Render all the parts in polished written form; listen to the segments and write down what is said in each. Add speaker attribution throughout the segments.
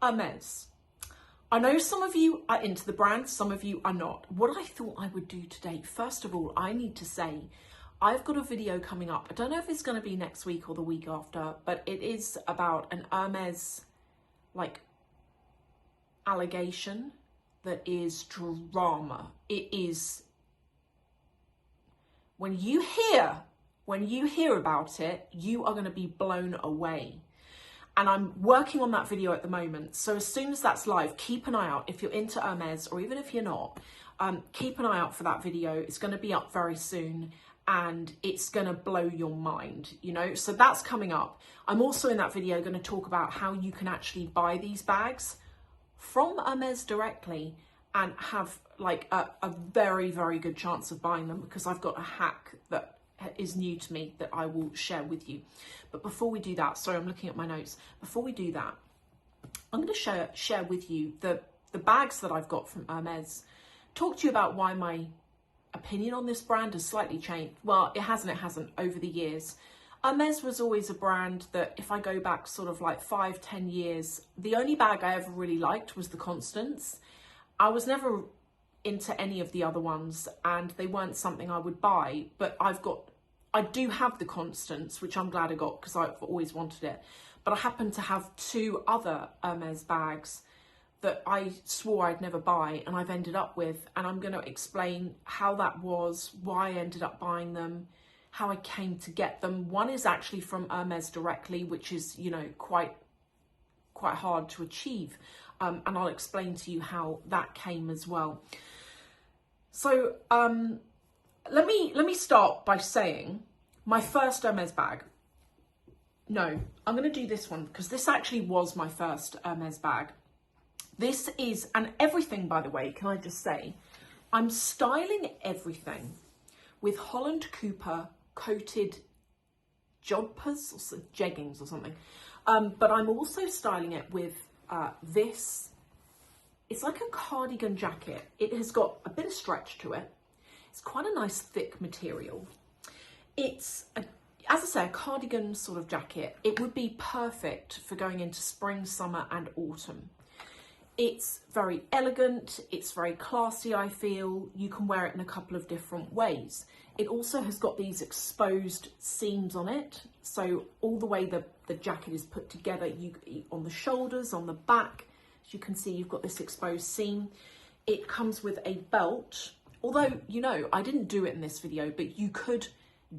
Speaker 1: Hermes. I know some of you are into the brand, some of you are not. What I thought I would do today, first of all, I need to say, I've got a video coming up. I don't know if it's going to be next week or the week after, but it is about an Hermes, like, allegation that is drama. It is, when you hear about it, you are going to be blown away. And I'm working on that video at the moment. So as soon as that's live, keep an eye out. If you're into Hermes, or even if you're not, keep an eye out for that video. It's going to be up very soon and it's going to blow your mind, you know? So that's coming up. I'm also in that video going to talk about how you can actually buy these bags from Hermes directly and have like a very, very good chance of buying them, because I've got a hack that is new to me that I will share with you. But before we do that, sorry, I'm looking at my notes. Before we do that, I'm going to share with you the bags that I've got from Hermes. Talk to you about why my opinion on this brand has slightly changed. Well, it hasn't over the years. Hermes was always a brand that, if I go back sort of like 5-10 years, the only bag I ever really liked was the Constance. I was never into any of the other ones and they weren't something I would buy, but I do have the Constance, which I'm glad I got because I've always wanted it. But I happen to have two other Hermes bags that I swore I'd never buy and I've ended up with, and I'm going to explain how that was, why I ended up buying them, how I came to get them. One is actually from Hermes directly, which is, you know, quite hard to achieve. And I'll explain to you how that came as well. So let me start by saying my first Hermes bag. No, I'm going to do this one because this actually was my first Hermes bag. This is, and everything, by the way, can I just say, I'm styling everything with Holland Cooper coated jodhpurs or jeggings or something. But I'm also styling it with this. It's like a cardigan jacket. It has got a bit of stretch to it. It's quite a nice thick material. It's, as I say, a cardigan sort of jacket. It would be perfect for going into spring, summer and autumn. It's very elegant. It's very classy, I feel. You can wear it in a couple of different ways. It also has got these exposed seams on it. So all the way the jacket is put together, on the shoulders, on the back, as you can see, you've got this exposed seam. It comes with a belt. Although, you know, I didn't do it in this video, but you could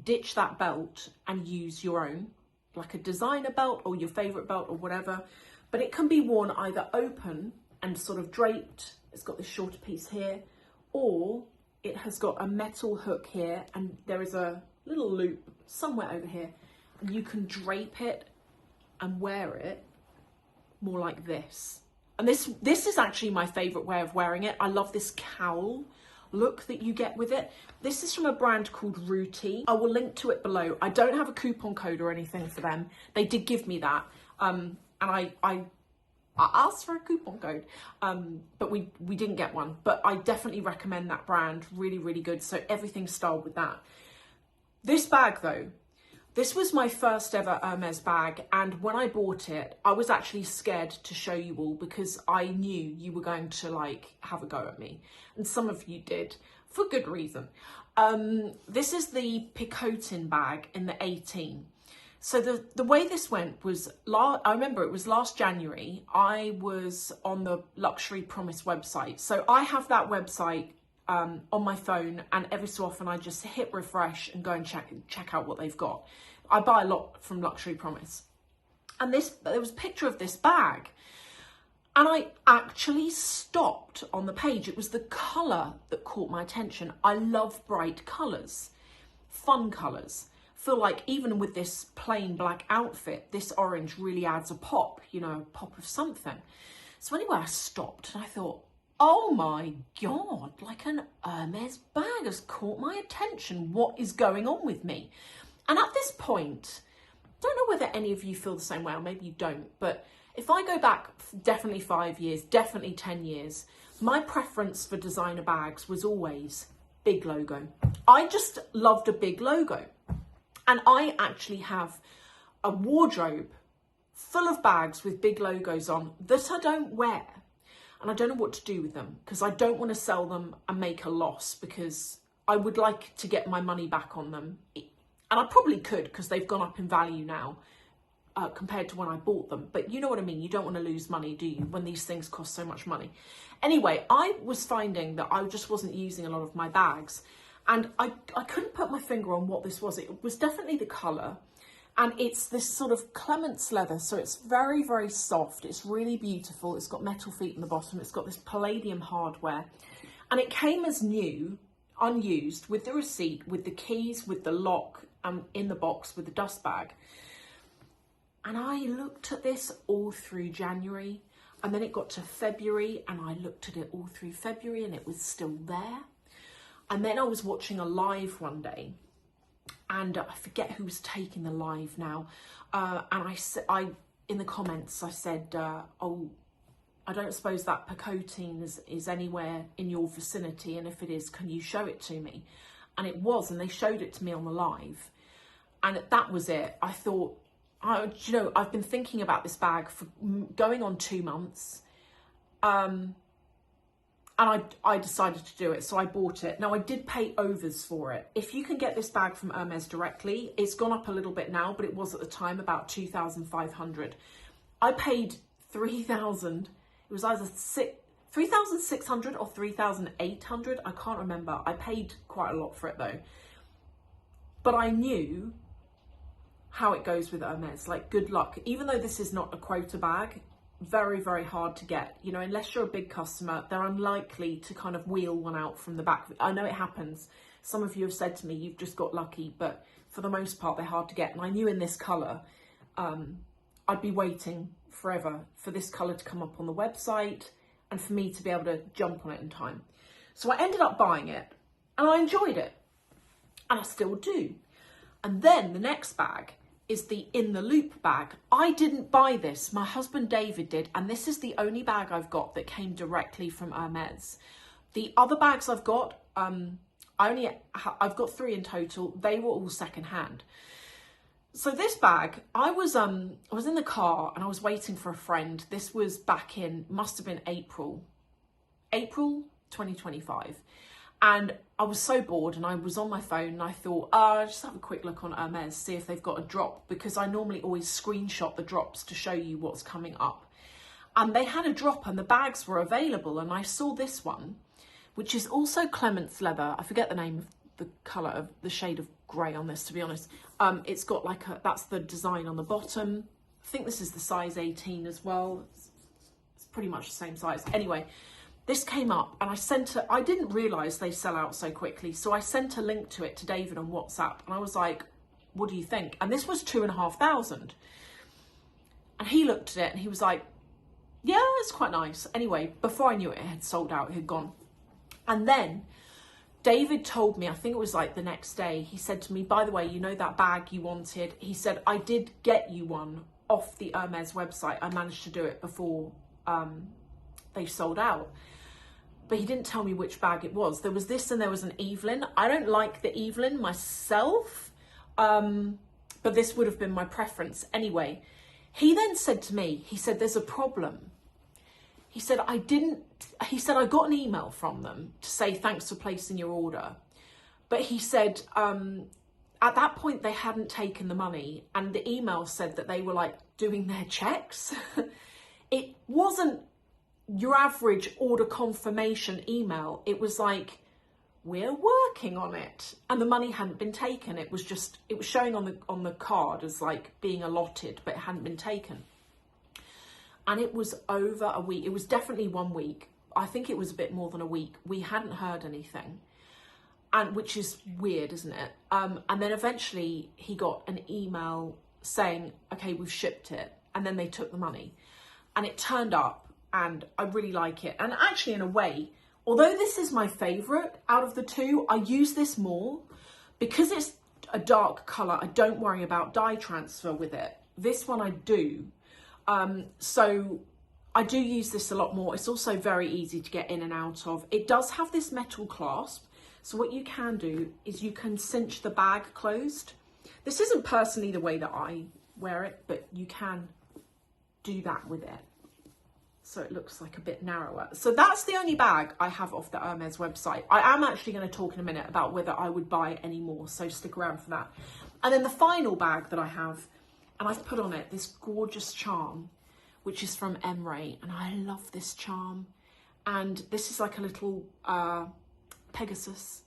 Speaker 1: ditch that belt and use your own, like a designer belt or your favorite belt or whatever. But it can be worn either open and sort of draped. It's got this shorter piece here, or it has got a metal hook here and there is a little loop somewhere over here, and you can drape it and wear it more like this. And this is actually my favorite way of wearing it. I love this cowl look that you get with it. This is from a brand called Ruti. I will link to it below. I don't have a coupon code or anything for them. They did give me that. And I asked for a coupon code, but we didn't get one. But I definitely recommend that brand. Really, really good. So everything's styled with that. This bag though, this was my first ever Hermes bag, and when I bought it, I was actually scared to show you all because I knew you were going to like have a go at me, and some of you did for good reason. This is the Picotin bag in the 18. So the way this went was, I remember it was last January, I was on the Luxury Promise website. So I have that website on my phone, and every so often I just hit refresh and go and check out what they've got. I buy a lot from Luxury Promise. And there was a picture of this bag, and I actually stopped on the page. It was the colour that caught my attention. I love bright colours, fun colours. Feel like even with this plain black outfit, this orange really adds a pop, you know, a pop of something. So anyway, I stopped and I thought, oh my God, like an Hermes bag has caught my attention. What is going on with me? And at this point, don't know whether any of you feel the same way, or maybe you don't, but if I go back definitely 5 years, definitely 10 years, my preference for designer bags was always big logo. I just loved a big logo. And I actually have a wardrobe full of bags with big logos on that I don't wear. And I don't know what to do with them because I don't want to sell them and make a loss, because I would like to get my money back on them. And I probably could, because they've gone up in value now compared to when I bought them. But you know what I mean? You don't want to lose money, do you, when these things cost so much money? Anyway, I was finding that I just wasn't using a lot of my bags. And I couldn't put my finger on what this was. It was definitely the colour. And it's this sort of Clements leather, so it's very, very soft. It's really beautiful. It's got metal feet in the bottom. It's got this palladium hardware. And it came as new, unused, with the receipt, with the keys, with the lock, and in the box with the dust bag. And I looked at this all through January. And then it got to February, and I looked at it all through February, and it was still there. And then I was watching a live one day. And I forget who was taking the live now. And I in the comments, I said, oh, I don't suppose that Pacotine is anywhere in your vicinity. And if it is, can you show it to me? And it was, and they showed it to me on the live. And that was it. I thought, you know, I've been thinking about this bag for going on 2 months. And I decided to do it, so I bought it. Now, I did pay overs for it. If you can get this bag from Hermes directly, it's gone up a little bit now, but it was at the time about 2,500. I paid 3,000. It was either 3,600 or 3,800. I can't remember. I paid quite a lot for it though. But I knew how it goes with Hermes. Like, good luck. Even though this is not a quota bag, very, very hard to get. You know, unless you're a big customer, they're unlikely to kind of wheel one out from the back. I know it happens. Some of you have said to me, you've just got lucky, but for the most part, they're hard to get. And I knew in this colour, I'd be waiting forever for this colour to come up on the website and for me to be able to jump on it in time. So I ended up buying it and I enjoyed it, and I still do. And then the next bag is the In the Loop bag. I didn't buy this, my husband David did, and this is the only bag I've got that came directly from Hermes. The other bags I've got, I've got 3 in total. They were all secondhand. So this bag, I was in the car and I was waiting for a friend. This was back in, must have been April 2025. And I was so bored and I was on my phone and I thought, I'll just have a quick look on Hermes, see if they've got a drop, because I normally always screenshot the drops to show you what's coming up. And they had a drop and the bags were available, and I saw this one, which is also Clements leather. I forget the name of the colour of the shade of grey on this, to be honest. It's got like that's the design on the bottom. I think this is the size 18 as well. It's pretty much the same size. Anyway, this came up and I didn't realise they sell out so quickly. So I sent a link to it to David on WhatsApp and I was like, what do you think? And this was 2,500. And he looked at it and he was like, yeah, it's quite nice. Anyway, before I knew it, it had sold out, it had gone. And then David told me, I think it was like the next day, he said to me, by the way, you know that bag you wanted? He said, I did get you one off the Hermes website. I managed to do it before they sold out. But he didn't tell me which bag it was. There was this and there was an Evelyn. I don't like the Evelyn myself, but this would have been my preference anyway. He then said to me, he said, there's a problem. He said, I got an email from them to say, thanks for placing your order. But he said, at that point, they hadn't taken the money. And the email said that they were like doing their checks. It wasn't your average order confirmation email. It was like, we're working on it. And the money hadn't been taken. It was showing on the card as like being allotted, but it hadn't been taken. And it was over a week. It was definitely 1 week. I think it was a bit more than a week. We hadn't heard anything, and which is weird, isn't it? And then eventually he got an email saying, okay, we've shipped it. And then they took the money and it turned up. And I really like it. And actually, in a way, although this is my favourite out of the two, I use this more because it's a dark colour. I don't worry about dye transfer with it. This one I do. So I do use this a lot more. It's also very easy to get in and out of. It does have this metal clasp. So what you can do is you can cinch the bag closed. This isn't personally the way that I wear it, but you can do that with it. So it looks like a bit narrower. So that's the only bag I have off the Hermes website. I am actually going to talk in a minute about whether I would buy any more, so stick around for that. And then the final bag that I have, and I've put on it this gorgeous charm, which is from Hermes, and I love this charm. And this is like a little Pegasus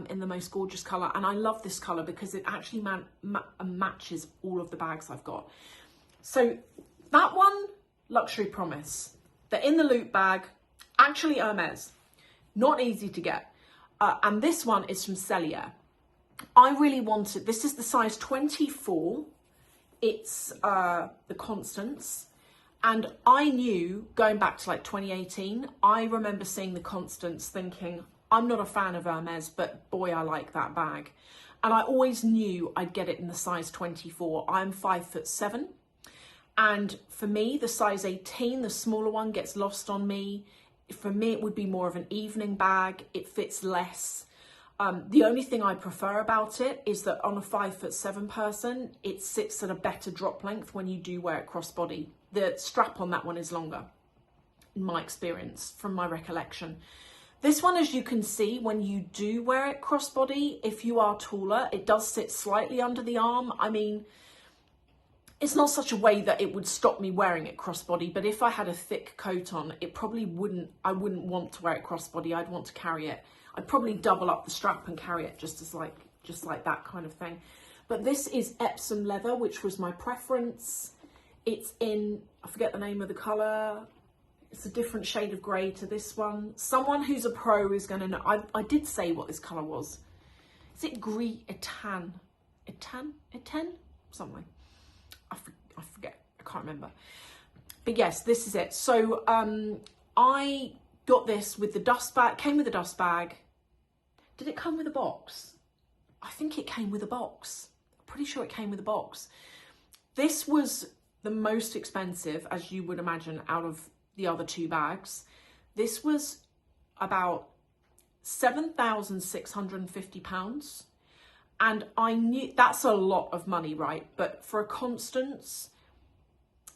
Speaker 1: in the most gorgeous colour. And I love this colour because it actually matches all of the bags I've got. So that one, Luxury Promise. The In the Loop bag, actually Hermes. Not easy to get. And this one is from Cellier. I really wanted, this is the size 24. It's the Constance. And I knew, going back to like 2018, I remember seeing the Constance thinking, I'm not a fan of Hermes, but boy, I like that bag. And I always knew I'd get it in the size 24. I'm 5'7". And for me, the size 18, the smaller one, gets lost on me. For me, it would be more of an evening bag. It fits less. The only thing I prefer about it is that on a 5'7" person, it sits at a better drop length when you do wear it crossbody. The strap on that one is longer, in my experience, from my recollection. This one, as you can see, when you do wear it crossbody, if you are taller, it does sit slightly under the arm. I mean, it's not such a way that it would stop me wearing it crossbody, but if I had a thick coat on, it probably wouldn't, I wouldn't want to wear it crossbody. I'd want to carry it. I'd probably double up the strap and carry it just like that kind of thing. But this is Epsom leather, which was my preference. It's in, I forget the name of the colour. It's a different shade of grey to this one. Someone who's a pro is going to know. I did say what this colour was. Is it gris etan? Etan? Something. I forget. I can't remember. But yes, this is it. So I got this with the dust bag. Came with a dust bag. Did it come with a box? I think it came with a box. I'm pretty sure it came with a box. This was the most expensive, as you would imagine, out of the other two bags. This was about £7,650. And I knew that's a lot of money, right? But for a Constance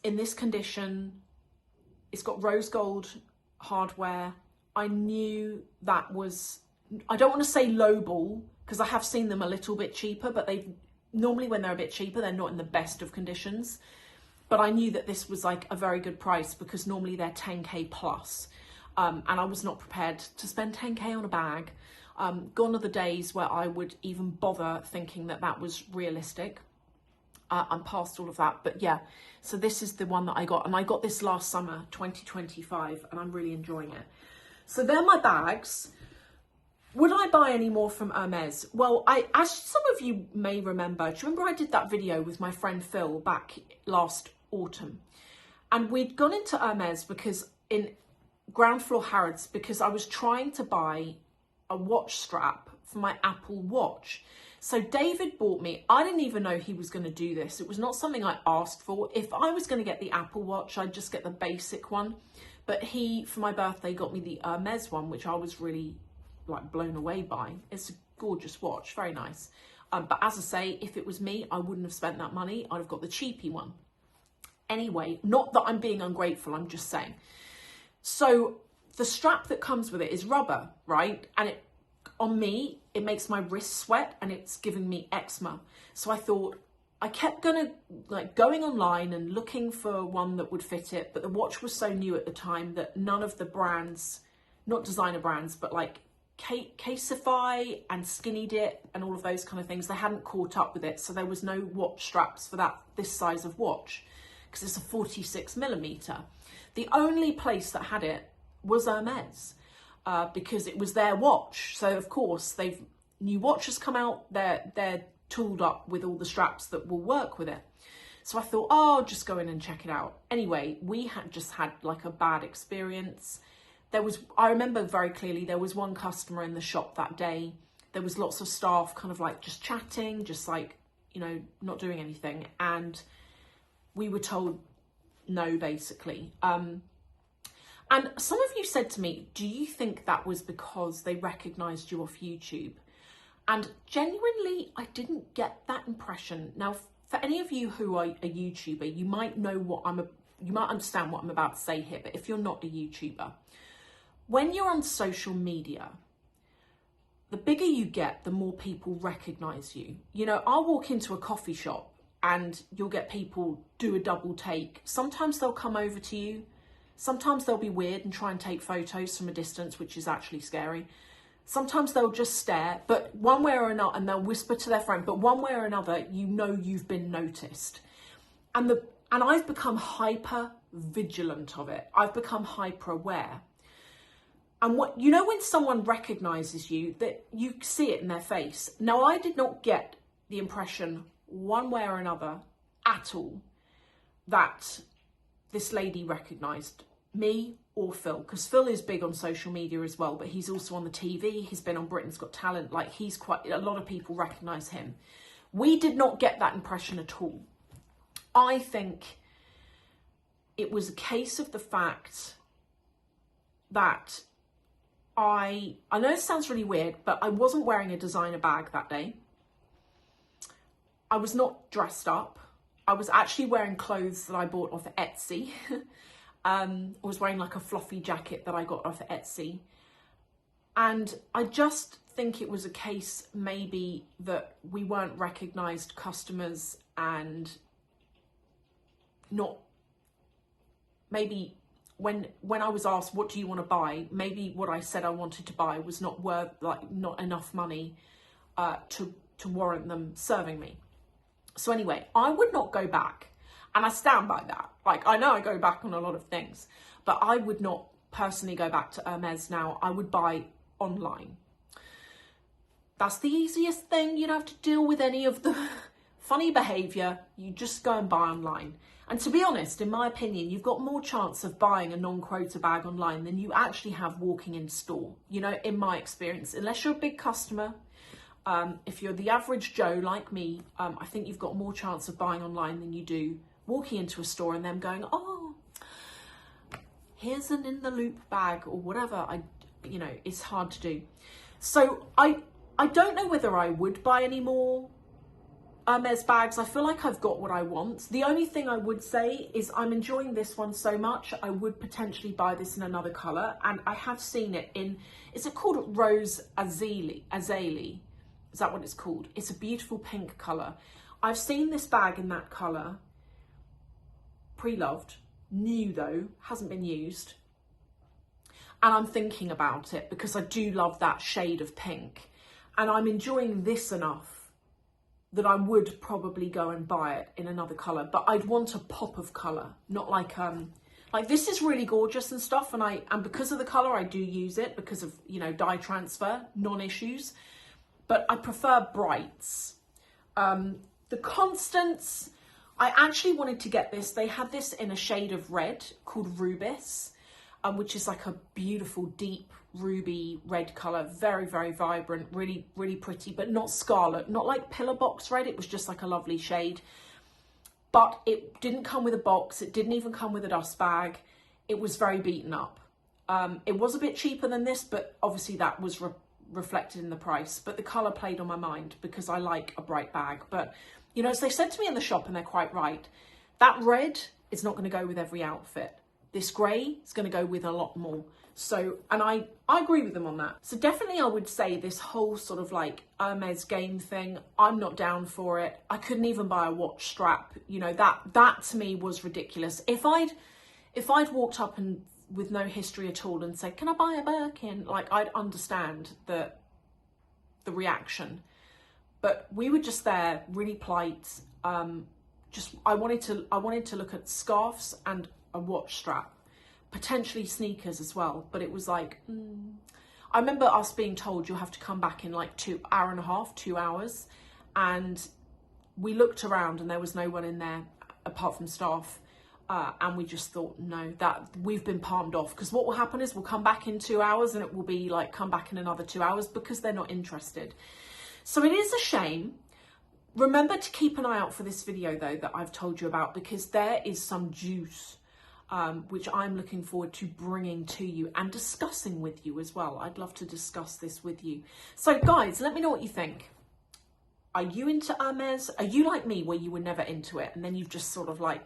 Speaker 1: in this condition, it's got rose gold hardware. I knew that was, I don't want to say lowball, because I have seen them a little bit cheaper, but they normally, when they're a bit cheaper, they're not in the best of conditions. But I knew that this was like a very good price, because normally they're 10k plus. And I was not prepared to spend 10k on a bag. Gone are the days where I would even bother thinking that that was realistic. I'm past all of that, but yeah. So this is the one that I got, and I got this last summer, 2025, and I'm really enjoying it. So they're my bags. Would I buy any more from Hermes? Well, as some of you may remember, do you remember I did that video with my friend Phil back last autumn? And we'd gone into Hermes because in ground floor Harrods, because I was trying to buy a watch strap for my Apple Watch. So David bought me, I didn't even know he was going to do this. It was not something I asked for. If I was going to get the Apple Watch, I'd just get the basic one. But he, for my birthday, got me the Hermes one, which I was really like blown away by. It's a gorgeous watch, very nice. But as I say, if it was me, I wouldn't have spent that money. I'd have got the cheapy one. Anyway, not that I'm being ungrateful, I'm just saying. So the strap that comes with it is rubber, right? And it, on me, it makes my wrist sweat and it's giving me eczema. So I thought, I kept going online and looking for one that would fit it, but the watch was so new at the time that none of the brands, not designer brands, but like Caseify and Skinny Dip and all of those kind of things, they hadn't caught up with it. So there was no watch straps for this size of watch, because it's a 46mm. The only place that had it was Hermes, because it was their watch. So of course, new watches come out, they're tooled up with all the straps that will work with it. So I thought, oh, I'll just go in and check it out. Anyway, we had just had like a bad experience. I remember very clearly, there was one customer in the shop that day. There was lots of staff kind of like just chatting, just like, you know, not doing anything. And we were told no, basically. And some of you said to me, do you think that was because they recognised you off YouTube? And genuinely, I didn't get that impression. Now, for any of you who are a YouTuber, you might know what you might understand what I'm about to say here, but if you're not a YouTuber, when you're on social media, the bigger you get, the more people recognize you. You know, I'll walk into a coffee shop and you'll get people do a double take. Sometimes they'll come over to you. Sometimes they'll be weird and try and take photos from a distance, which is actually scary. Sometimes they'll just stare, but one way or another, and they'll whisper to their friend, but one way or another, you know you've been noticed. And I've become hyper vigilant of it. I've become hyper aware. And what, you know, when someone recognizes you, that you see it in their face. Now, I did not get the impression one way or another at all that this lady recognized me or Phil, because Phil is big on social media as well, but he's also on the TV. He's been on Britain's Got Talent. Like, he's quite, a lot of people recognize him. We did not get that impression at all. I think it was a case of the fact that I know it sounds really weird, but I wasn't wearing a designer bag that day. I was not dressed up. I was actually wearing clothes that I bought off Etsy. I was wearing like a fluffy jacket that I got off Etsy. And I just think it was a case maybe that we weren't recognised customers, and not, maybe when I was asked, what do you want to buy? Maybe what I said I wanted to buy was not worth, like, not enough money to warrant them serving me. So anyway, I would not go back, and I stand by that. Like, I know I go back on a lot of things, but I would not personally go back to Hermes now. I would buy online. That's the easiest thing. You don't have to deal with any of the funny behaviour. You just go and buy online. And to be honest, in my opinion, you've got more chance of buying a non-quota bag online than you actually have walking in store. You know, in my experience, unless you're a big customer, if you're the average Joe like me, I think you've got more chance of buying online than you do walking into a store and them going, oh, here's an in the loop bag or whatever. You know, it's hard to do. So I don't know whether I would buy any more Hermes bags. I feel like I've got what I want. The only thing I would say is I'm enjoying this one so much, I would potentially buy this in another colour. And I have seen it in, is it called Rose Azalea? Is that what it's called? It's a beautiful pink colour. I've seen this bag in that colour, pre-loved, new though, hasn't been used. And I'm thinking about it because I do love that shade of pink. And I'm enjoying this enough that I would probably go and buy it in another colour. But I'd want a pop of colour, not like this is really gorgeous and stuff. And because of the colour, I do use it because of, you know, dye transfer, non-issues. But I prefer brights. The Constants, I actually wanted to get this. They had this in a shade of red called Rubis, which is like a beautiful deep ruby red colour. Very, very vibrant, really, really pretty, but not scarlet, not like pillar box red. It was just like a lovely shade. But it didn't come with a box. It didn't even come with a dust bag. It was very beaten up. It was a bit cheaper than this, but obviously that was reflected in the price. But the colour played on my mind because I like a bright bag. But, you know, as they said to me in the shop, and they're quite right, that red is not going to go with every outfit. This grey is going to go with a lot more. So, and I agree with them on that. So definitely I would say this whole sort of like Hermes game thing, I'm not down for it. I couldn't even buy a watch strap. You know, that to me was ridiculous. If I'd walked up and with no history at all and said, can I buy a Birkin? Like, I'd understand the reaction. But we were just there, really polite. I wanted to look at scarves and a watch strap, potentially sneakers as well. But it was like, I remember us being told you'll have to come back in like 2 hours. And we looked around and there was no one in there apart from staff. And we just thought, no, that we've been palmed off, because what will happen is we'll come back in 2 hours and it will be like, come back in another 2 hours, because they're not interested. So it is a shame. Remember to keep an eye out for this video though that I've told you about, because there is some juice which I'm looking forward to bringing to you and discussing with you as well. I'd love to discuss this with you. So guys, let me know what you think. Are you into Hermes? Are you like me where you were never into it and then you've just sort of like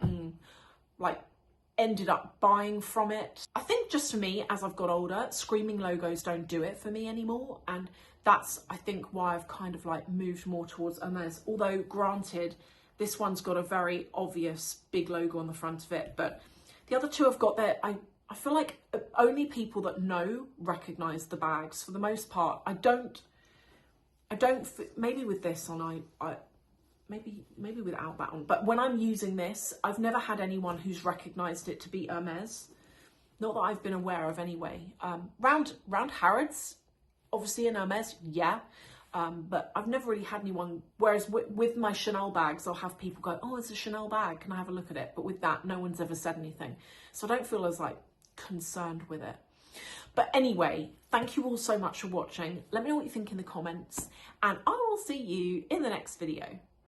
Speaker 1: ended up buying from it. I think just for me, as I've got older, screaming logos don't do it for me anymore. And that's, I think, why I've kind of like moved more towards Hermes. Although granted, this one's got a very obvious big logo on the front of it. But the other two I've got there, I feel like only people that know recognise the bags. For the most part, I don't, maybe with this on, maybe without that on, but when I'm using this, I've never had anyone who's recognised it to be Hermes. Not that I've been aware of anyway. Round Harrods, obviously in Hermes, yeah. But I've never really had anyone, whereas with my Chanel bags, I'll have people go, oh, it's a Chanel bag, can I have a look at it? But with that, no one's ever said anything. So I don't feel as like concerned with it. But anyway, thank you all so much for watching. Let me know what you think in the comments, and I will see you in the next video.